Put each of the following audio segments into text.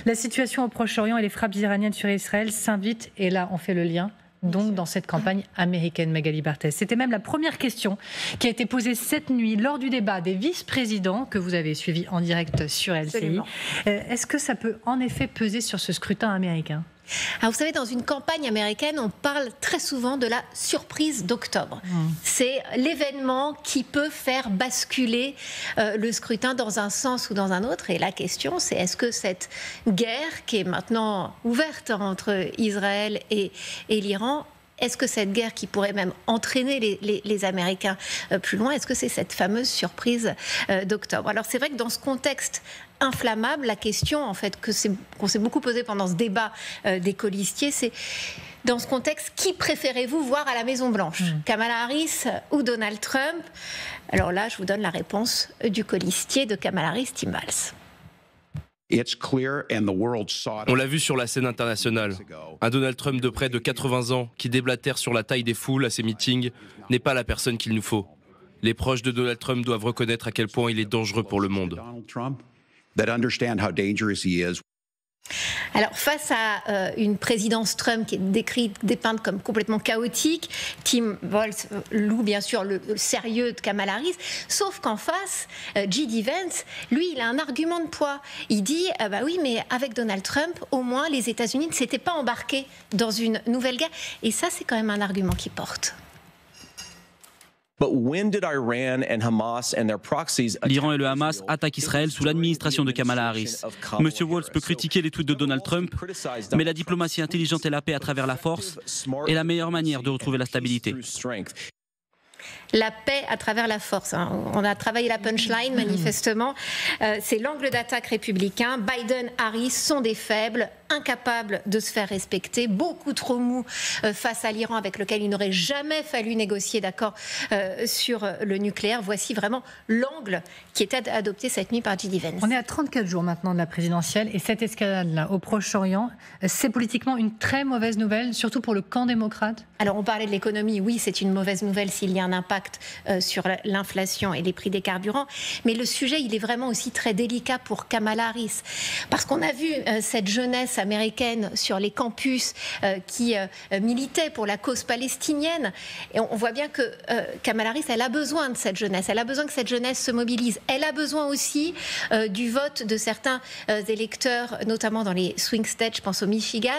La situation au Proche-Orient et les frappes iraniennes sur Israël s'invitent, et là on fait le lien, donc dans cette campagne américaine, Magali Barthez. C'était même la première question qui a été posée cette nuit lors du débat des vice-présidents que vous avez suivi en direct sur LCI. Absolument. Est-ce que ça peut en effet peser sur ce scrutin américain ? Alors vous savez, dans une campagne américaine, on parle très souvent de la surprise d'octobre. C'est l'événement qui peut faire basculer le scrutin dans un sens ou dans un autre. Et la question, c'est est-ce que cette guerre qui est maintenant ouverte entre Israël et l'Iran, est-ce que cette guerre qui pourrait même entraîner les Américains plus loin, est-ce que c'est cette fameuse surprise d'octobre? Alors c'est vrai que dans ce contexte inflammable, la question en fait qu'on s'est beaucoup posée pendant ce débat des colistiers, c'est dans ce contexte, qui préférez-vous voir à la Maison-Blanche, Kamala Harris ou Donald Trump? Alors là, je vous donne la réponse du colistier de Kamala Harris, Tim Walz. On l'a vu sur la scène internationale. Un Donald Trump de près de 80 ans qui déblatère sur la taille des foules à ses meetings n'est pas la personne qu'il nous faut. Les proches de Donald Trump doivent reconnaître à quel point il est dangereux pour le monde. Alors, face à une présidence Trump qui est dépeinte comme complètement chaotique, Tim Walz loue bien sûr le sérieux de Kamala Harris, sauf qu'en face, J.D. Vance, lui, il a un argument de poids. Il dit, bah oui, mais avec Donald Trump, au moins, les États-Unis ne s'étaient pas embarqués dans une nouvelle guerre. Et ça, c'est quand même un argument qui porte. L'Iran et le Hamas attaquent Israël sous l'administration de Kamala Harris. Monsieur Walz peut critiquer les tweets de Donald Trump, mais la diplomatie intelligente et la paix à travers la force est la meilleure manière de retrouver la stabilité. La paix à travers la force. On a travaillé la punchline, manifestement. C'est l'angle d'attaque républicain. Biden, Harris sont des faibles, incapables de se faire respecter, beaucoup trop mous face à l'Iran avec lequel il n'aurait jamais fallu négocier d'accord sur le nucléaire. Voici vraiment l'angle qui était adopté cette nuit par J.D. Vance. On est à 34 jours maintenant de la présidentielle et cette escalade-là au Proche-Orient, c'est politiquement une très mauvaise nouvelle, surtout pour le camp démocrate. Alors on parlait de l'économie, oui, c'est une mauvaise nouvelle s'il y a un impact sur l'inflation et les prix des carburants, mais le sujet il est vraiment aussi très délicat pour Kamala Harris, parce qu'on a vu cette jeunesse américaine sur les campus qui militait pour la cause palestinienne, et on voit bien que Kamala Harris, elle a besoin de cette jeunesse, elle a besoin que cette jeunesse se mobilise, elle a besoin aussi du vote de certains électeurs, notamment dans les swing states, je pense au Michigan,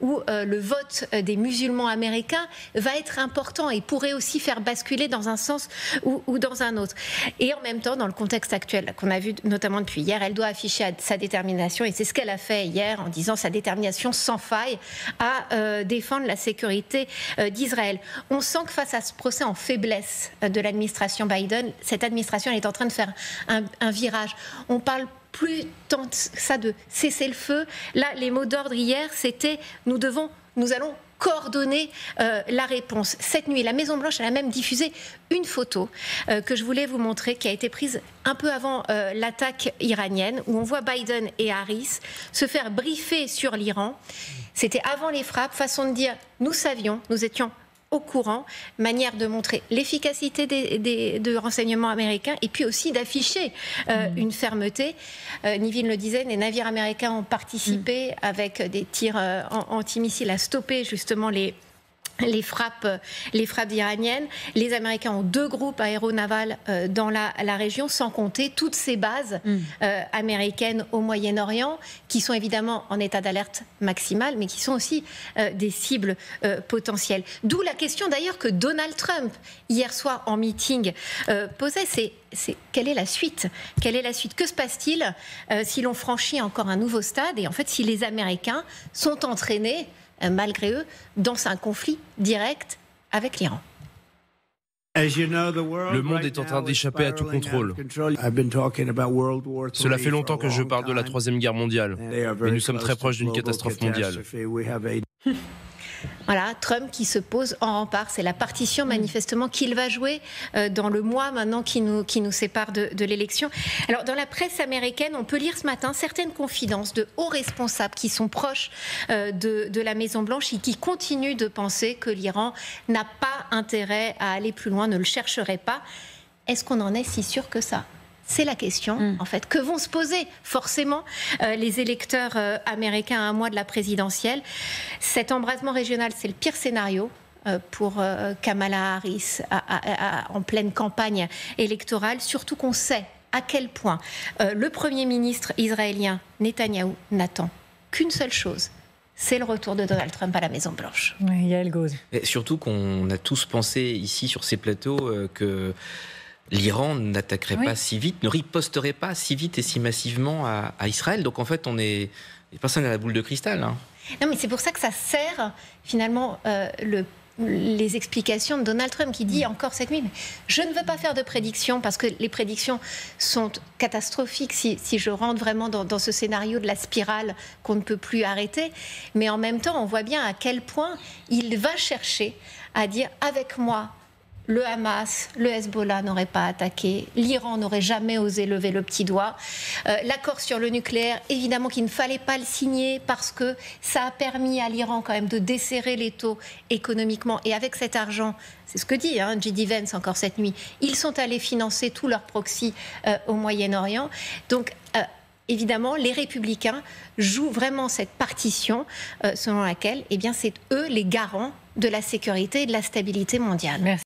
où le vote des musulmans américains va être important et pourrait aussi faire basculer dans un sens ou dans un autre. Et en même temps, dans le contexte actuel qu'on a vu notamment depuis hier, elle doit afficher sa détermination, et c'est ce qu'elle a fait hier en disant sa détermination sans faille à défendre la sécurité d'Israël. On sent que face à ce procès en faiblesse de l'administration Biden, cette administration elle est en train de faire un virage. On parle plus tant que ça de cesser le feu. Là, les mots d'ordre hier, c'était nous allons coordonner la réponse. Cette nuit, la Maison-Blanche a même diffusé une photo que je voulais vous montrer, qui a été prise un peu avant l'attaque iranienne, où on voit Biden et Harris se faire briefer sur l'Iran. C'était avant les frappes, façon de dire, nous savions, nous étions au courant, manière de montrer l'efficacité de renseignements américains et puis aussi d'afficher une fermeté. Nivine le disait, les navires américains ont participé avec des tirs antimissiles à stopper justement les frappes iraniennes. Les Américains ont 2 groupes aéronavals dans la région, sans compter toutes ces bases américaines au Moyen-Orient, qui sont évidemment en état d'alerte maximale, mais qui sont aussi des cibles potentielles. D'où la question d'ailleurs que Donald Trump, hier soir en meeting, posait, c'est quelle est la suite ? Quelle est la suite ? Que se passe-t-il si l'on franchit encore un nouveau stade et en fait si les Américains sont entraînés malgré eux, dans un conflit direct avec l'Iran. Le monde est en train d'échapper à tout contrôle. Cela fait longtemps que je parle de la Troisième Guerre mondiale, mais nous sommes très proches d'une catastrophe mondiale. Voilà, Trump qui se pose en rempart. C'est la partition manifestement qu'il va jouer dans le mois maintenant qui nous sépare de l'élection. Alors dans la presse américaine, on peut lire ce matin certaines confidences de hauts responsables qui sont proches de la Maison-Blanche et qui continuent de penser que l'Iran n'a pas intérêt à aller plus loin, ne le chercherait pas. Est-ce qu'on en est si sûr que ça ? C'est la question, en fait, que vont se poser forcément les électeurs américains à un mois de la présidentielle. Cet embrasement régional, c'est le pire scénario pour Kamala Harris en pleine campagne électorale, surtout qu'on sait à quel point le Premier ministre israélien Netanyahou n'attend qu'une seule chose. C'est le retour de Donald Trump à la Maison-Blanche. Oui, Yael Gauze. Et surtout qu'on a tous pensé ici sur ces plateaux que l'Iran n'attaquerait pas si vite, ne riposterait pas si vite et si massivement à Israël. Donc en fait, personne n'a la boule de cristal. Hein. Non, mais c'est pour ça que ça sert finalement les explications de Donald Trump qui dit encore cette nuit, mais je ne veux pas faire de prédictions parce que les prédictions sont catastrophiques si je rentre vraiment dans ce scénario de la spirale qu'on ne peut plus arrêter. Mais en même temps, on voit bien à quel point il va chercher à dire avec moi, le Hamas, le Hezbollah n'auraient pas attaqué, l'Iran n'aurait jamais osé lever le petit doigt. L'accord sur le nucléaire, évidemment qu'il ne fallait pas le signer parce que ça a permis à l'Iran quand même de desserrer les taux économiquement. Et avec cet argent, c'est ce que dit J.D. Vance encore cette nuit, ils sont allés financer tous leurs proxys au Moyen-Orient. Donc, évidemment, les républicains jouent vraiment cette partition selon laquelle c'est eux les garants de la sécurité et de la stabilité mondiale. Merci.